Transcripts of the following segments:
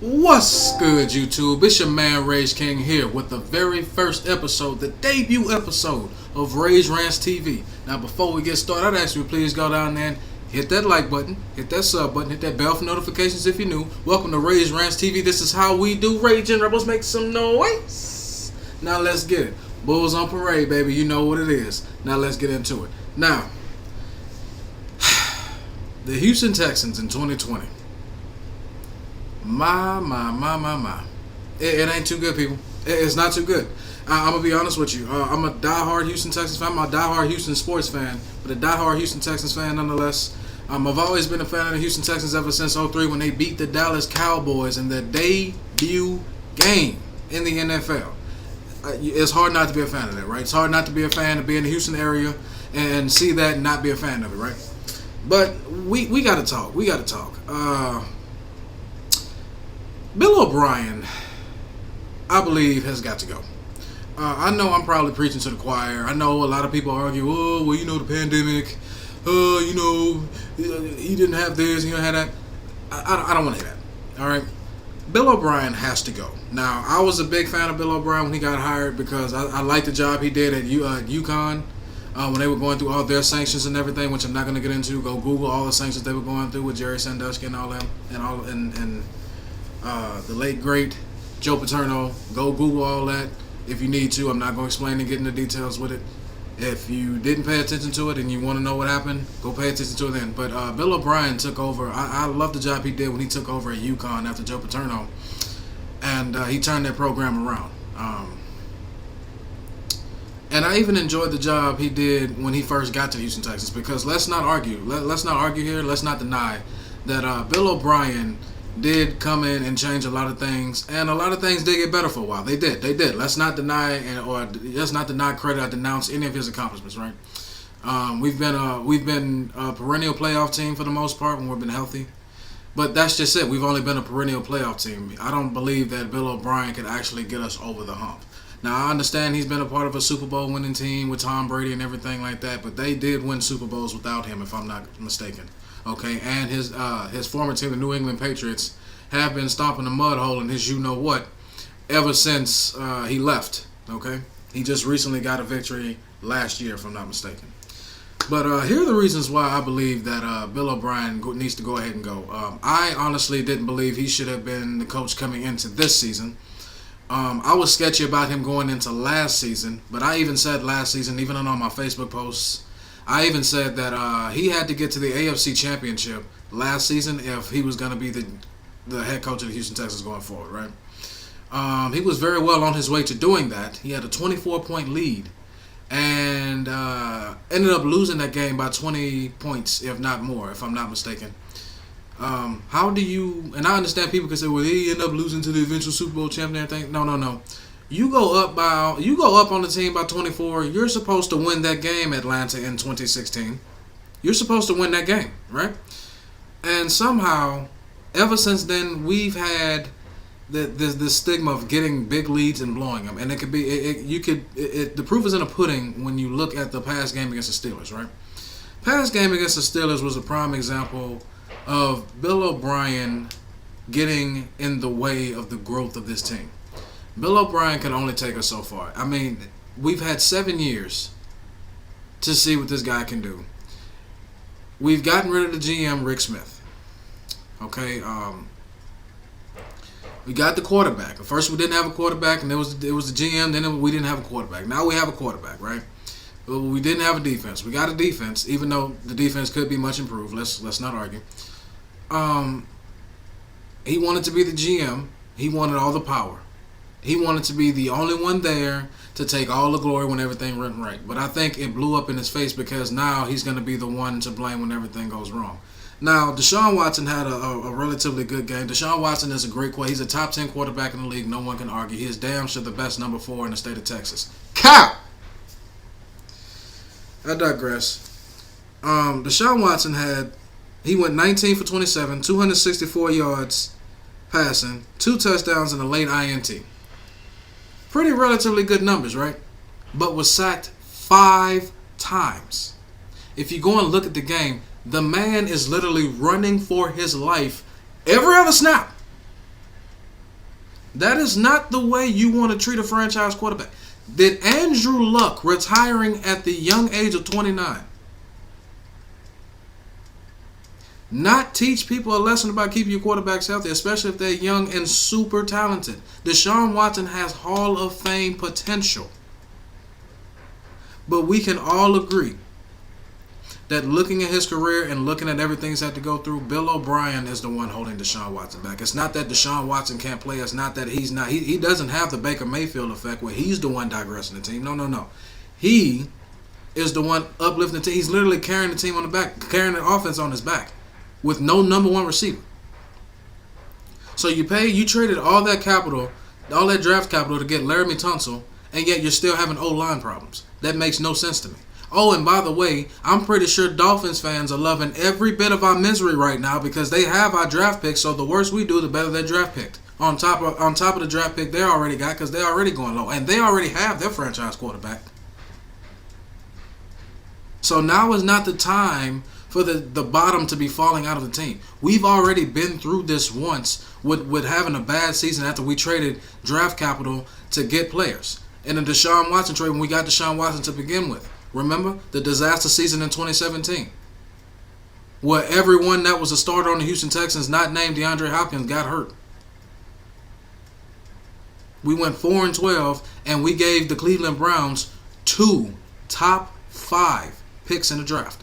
What's good, YouTube? It's your man Rage King here with the very first episode, the debut episode of Rage Rants TV. Now, before we get started, I'd ask you to please go down there and hit that like button, hit that sub button, hit that bell for notifications if you're new. Welcome to Rage Rants TV. This is how we do. Rage and Rebels, make some noise. Now let's get it. Bulls on parade, baby. You know what it is. Now let's get into it. Now, the Houston Texans in 2020. My. It ain't too good, people. It's not too good. I'm going to be honest with you. I'm a diehard Houston Texans fan. I'm a diehard Houston sports fan, but a diehard Houston Texans fan nonetheless. I've always been a fan of the Houston Texans ever since 2003 when they beat the Dallas Cowboys in their debut game in the NFL. It's hard not to be a fan of that, right? It's hard not to be a fan of being in the Houston area and see that and not be a fan of it, right? But we got to talk. We got to talk. Bill O'Brien, I believe, has got to go. I know I'm probably preaching to the choir. I know a lot of people argue, oh, well, the pandemic, he didn't have this, he didn't have that. I don't want to hear that, all right? Bill O'Brien has to go. Now, I was a big fan of Bill O'Brien when he got hired because I liked the job he did at UConn when they were going through all their sanctions and everything, which I'm not going to get into. Go Google all the sanctions they were going through with Jerry Sandusky and all them, and the late great Joe Paterno. Go Google all that if you need to. I'm not going to explain and get into details with it. If you didn't pay attention to it and you want to know what happened, go pay attention to it then. But Bill O'Brien took over. I love the job he did when he took over at UConn after Joe Paterno, and he turned that program around. And I even enjoyed the job he did when he first got to the Houston Texans, because let's not argue. Let's not argue here. Let's not deny that Bill O'Brien did come in and change a lot of things, and a lot of things did get better for a while. They did. Let's not deny let's not deny credit or denounce any of his accomplishments. Right? We've been a perennial playoff team for the most part when we've been healthy, but that's just it. We've only been a perennial playoff team. I don't believe that Bill O'Brien could actually get us over the hump. Now, I understand he's been a part of a Super Bowl winning team with Tom Brady and everything like that, but they did win Super Bowls without him, if I'm not mistaken. Okay, and his former team, the New England Patriots, have been stomping the mud hole in his you-know-what ever since he left. Okay, he just recently got a victory last year, if I'm not mistaken. But here are the reasons why I believe that Bill O'Brien needs to go ahead and go. I honestly didn't believe he should have been the coach coming into this season. I was sketchy about him going into last season, but I even said last season, even on my Facebook posts, I even said that he had to get to the AFC Championship last season if he was going to be the head coach of the Houston Texans going forward, right? He was very well on his way to doing that. He had a 24-point lead and ended up losing that game by 20 points, if not more, if I'm not mistaken. How do you, and I understand people can say, well, he ended up losing to the eventual Super Bowl champ and everything. No. You go up on the team by 24. You're supposed to win that game, Atlanta, in 2016. You're supposed to win that game, right? And somehow, ever since then, we've had this stigma of getting big leads and blowing them, and it could be the proof is in the pudding when you look at the past game against the Steelers, right? Past game against the Steelers was a prime example of Bill O'Brien getting in the way of the growth of this team. Bill O'Brien can only take us so far. I mean, we've had 7 years to see what this guy can do. We've gotten rid of the GM, Rick Smith. Okay, we got the quarterback. At first, we didn't have a quarterback, and it was the GM. Then we didn't have a quarterback. Now we have a quarterback, right? But we didn't have a defense. We got a defense, even though the defense could be much improved. Let's not argue. He wanted to be the GM. He wanted all the power. He wanted to be the only one there to take all the glory when everything went right. But I think it blew up in his face because now he's going to be the one to blame when everything goes wrong. Now, Deshaun Watson had a relatively good game. Deshaun Watson is a great quarterback. He's a top 10 quarterback in the league. No one can argue. He is damn sure the best number 4 in the state of Texas. Cow! I digress. Deshaun Watson he went 19 for 27, 264 yards passing, 2 touchdowns, and a late INT. Pretty relatively good numbers, right? But was sacked 5 times. If you go and look at the game, the man is literally running for his life every other snap. That is not the way you want to treat a franchise quarterback. Did Andrew Luck, retiring at the young age of 29, not teach people a lesson about keeping your quarterbacks healthy, especially if they're young and super talented? Deshaun Watson has Hall of Fame potential. But we can all agree that looking at his career and looking at everything he's had to go through, Bill O'Brien is the one holding Deshaun Watson back. It's not that Deshaun Watson can't play. It's not that he's not. He doesn't have the Baker Mayfield effect where he's the one digressing the team. No. He is the one uplifting the team. He's literally carrying the team on the back, carrying the offense on his back with no number one receiver. So you traded all that capital, all that draft capital to get Laramie Tunsil, and yet you're still having O-line problems. That makes no sense to me. Oh, and by the way, I'm pretty sure Dolphins fans are loving every bit of our misery right now because they have our draft picks. So the worse we do, the better their draft pick. On top of the draft pick they already got, because they're already going low, and they already have their franchise quarterback. So now is not the time for the bottom to be falling out of the team. We've already been through this once with having a bad season after we traded draft capital to get players. In the Deshaun Watson trade, when we got Deshaun Watson to begin with. Remember the disaster season in 2017, where everyone that was a starter on the Houston Texans, not named DeAndre Hopkins, got hurt. We went 4-12, and we gave the Cleveland Browns 2 top 5 picks in the draft.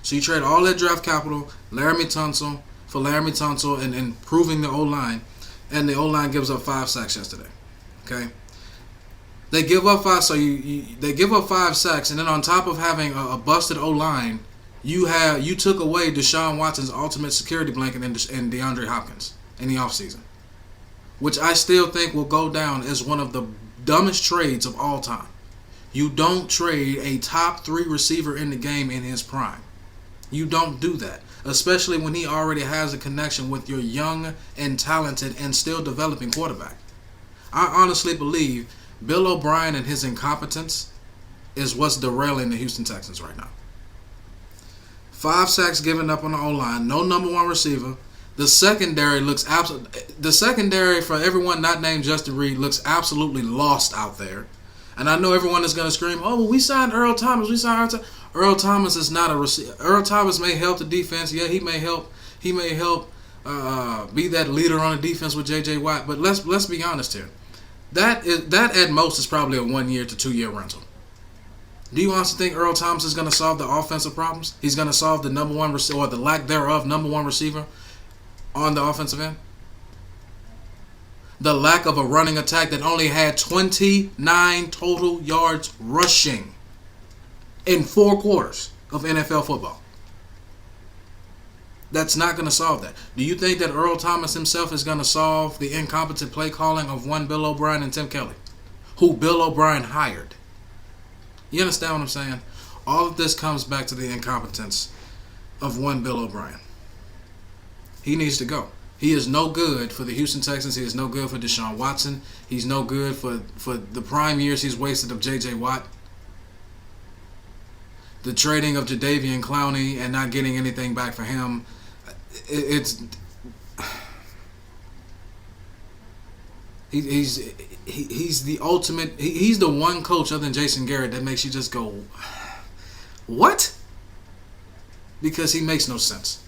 So you trade all that draft capital, Laramie Tunsil, for Laramie Tunsil, and improving the O-line, and the O-line gives up 5 sacks yesterday. Okay. They give up 5, so they give up 5 sacks, and then on top of having a busted O-line, you took away Deshaun Watson's ultimate security blanket and DeAndre Hopkins in the offseason, which I still think will go down as one of the dumbest trades of all time. You don't trade a top 3 receiver in the game in his prime. You don't do that, especially when he already has a connection with your young and talented and still developing quarterback. I honestly believe Bill O'Brien and his incompetence is what's derailing the Houston Texans right now. 5 sacks given up on the O-line, no number one receiver. The secondary for everyone not named Justin Reed looks absolutely lost out there. And I know everyone is going to scream, "Oh, well, we signed Earl Thomas. Earl Thomas is not a receiver. Earl Thomas may help the defense. Yeah, he may help. Be that leader on the defense with J.J. Watt. But let's be honest here. That at most is probably a 1 year to 2 year rental. Do you honestly think Earl Thomas is going to solve the offensive problems? He's going to solve the number one receiver, or the lack thereof number one receiver on the offensive end? The lack of a running attack that only had 29 total yards rushing in 4 quarters of NFL football. That's not going to solve that. Do you think that Earl Thomas himself is going to solve the incompetent play calling of one Bill O'Brien and Tim Kelly, who Bill O'Brien hired? You understand what I'm saying? All of this comes back to the incompetence of one Bill O'Brien. He needs to go. He is no good for the Houston Texans. He is no good for Deshaun Watson. He's no good for the prime years he's wasted of J.J. Watt. The trading of Jadeveon Clowney and not getting anything back for him. He's the ultimate. He's the one coach other than Jason Garrett that makes you just go, what? Because he makes no sense.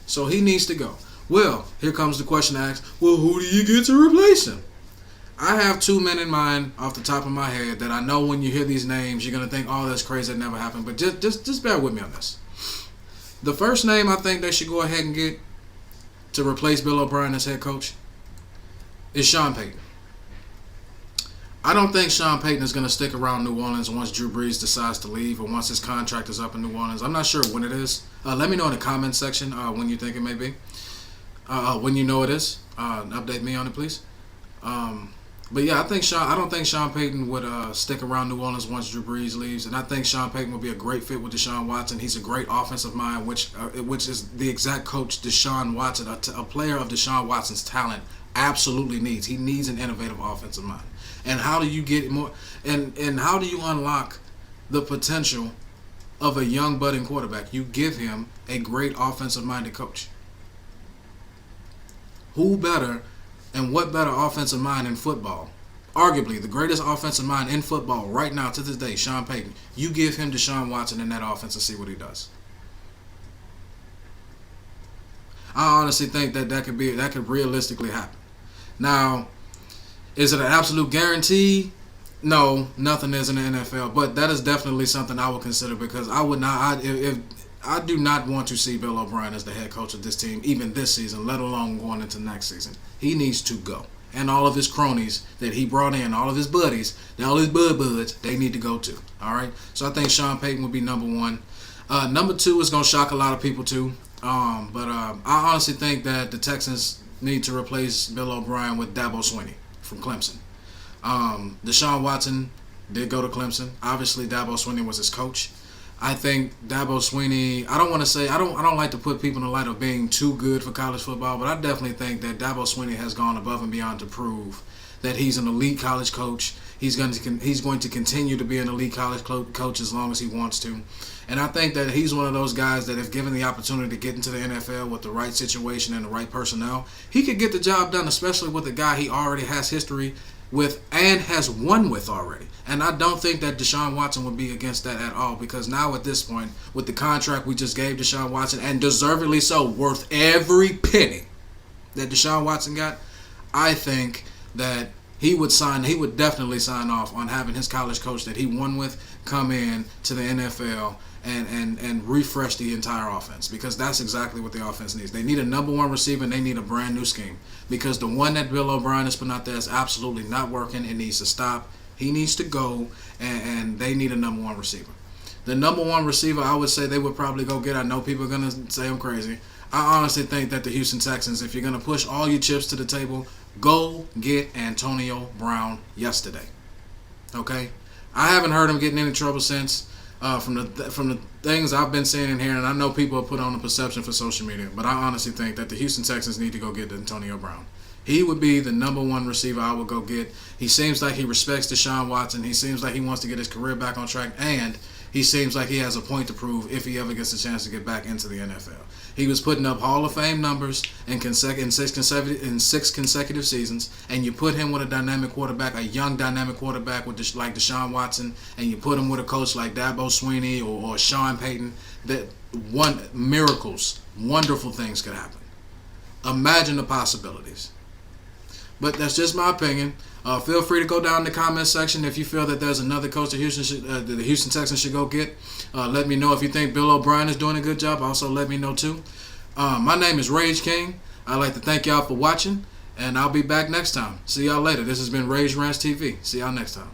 So he needs to go. Well, here comes the question asked. Well, who do you get to replace him? I have 2 men in mind off the top of my head that I know when you hear these names, you're gonna think, "Oh, that's crazy. That never happened." But just bear with me on this. The first name I think they should go ahead and get to replace Bill O'Brien as head coach is Sean Payton. I don't think Sean Payton is going to stick around New Orleans once Drew Brees decides to leave or once his contract is up in New Orleans. I'm not sure when it is. Let me know in the comments section when you think it may be. When you know it is. Update me on it, please. But yeah, I don't think Sean Payton would stick around New Orleans once Drew Brees leaves, and I think Sean Payton would be a great fit with Deshaun Watson. He's a great offensive mind, which is the exact coach Deshaun Watson, a player of Deshaun Watson's talent, absolutely needs. He needs an innovative offensive mind. And how do you get more? And how do you unlock the potential of a young budding quarterback? You give him a great offensive minded coach. Who better and what better offensive mind in football? Arguably the greatest offensive mind in football right now to this day, Sean Payton. You give him Deshaun Watson in that offense and see what he does. I honestly think that could realistically happen. Now, is it an absolute guarantee? No, nothing is in the NFL, but that is definitely something I would consider because I would not. If I do not want to see Bill O'Brien as the head coach of this team, even this season, let alone going into next season. He needs to go. And all of his cronies that he brought in, all of his buddies, all his buds, they need to go too. All right? So I think Sean Payton would be number one. Number two is going to shock a lot of people too. But I honestly think that the Texans need to replace Bill O'Brien with Dabo Swinney from Clemson. Deshaun Watson did go to Clemson. Obviously, Dabo Swinney was his coach. I think Dabo Swinney, I don't like to put people in the light of being too good for college football, but I definitely think that Dabo Swinney has gone above and beyond to prove that he's an elite college coach. He's going to continue to be an elite college coach as long as he wants to. And I think that he's one of those guys that if given the opportunity to get into the NFL with the right situation and the right personnel, he could get the job done, especially with a guy he already has history with and has won with already. And I don't think that Deshaun Watson would be against that at all because now at this point, with the contract we just gave Deshaun Watson, and deservedly so, worth every penny that Deshaun Watson got, I think that he would definitely sign off on having his college coach that he won with come in to the NFL and refresh the entire offense because that's exactly what the offense needs. They need a number one receiver and they need a brand new scheme because the one that Bill O'Brien has put out there is absolutely not working. It needs to stop. He needs to go, and they need a number one receiver. The number one receiver I would say they would probably go get, I know people are going to say I'm crazy. I honestly think that the Houston Texans, if you're going to push all your chips to the table, go get Antonio Brown yesterday. Okay? I haven't heard him getting in any trouble since. From the things I've been seeing and hearing, I know people have put on a perception for social media, but I honestly think that the Houston Texans need to go get Antonio Brown. He would be the number one receiver I would go get. He seems like he respects Deshaun Watson. He seems like he wants to get his career back on track, and he seems like he has a point to prove if he ever gets a chance to get back into the NFL. He was putting up Hall of Fame numbers in six consecutive seasons, and you put him with a dynamic quarterback, a young dynamic quarterback like Deshaun Watson, and you put him with a coach like Dabo Swinney or Sean Payton, miracles, wonderful things could happen. Imagine the possibilities. But that's just my opinion. Feel free to go down in the comment section if you feel that there's another coach that the Houston Texans should go get. Let me know if you think Bill O'Brien is doing a good job. Also, let me know too. My name is Rage King. I'd like to thank y'all for watching, and I'll be back next time. See y'all later. This has been Rage Rants TV. See y'all next time.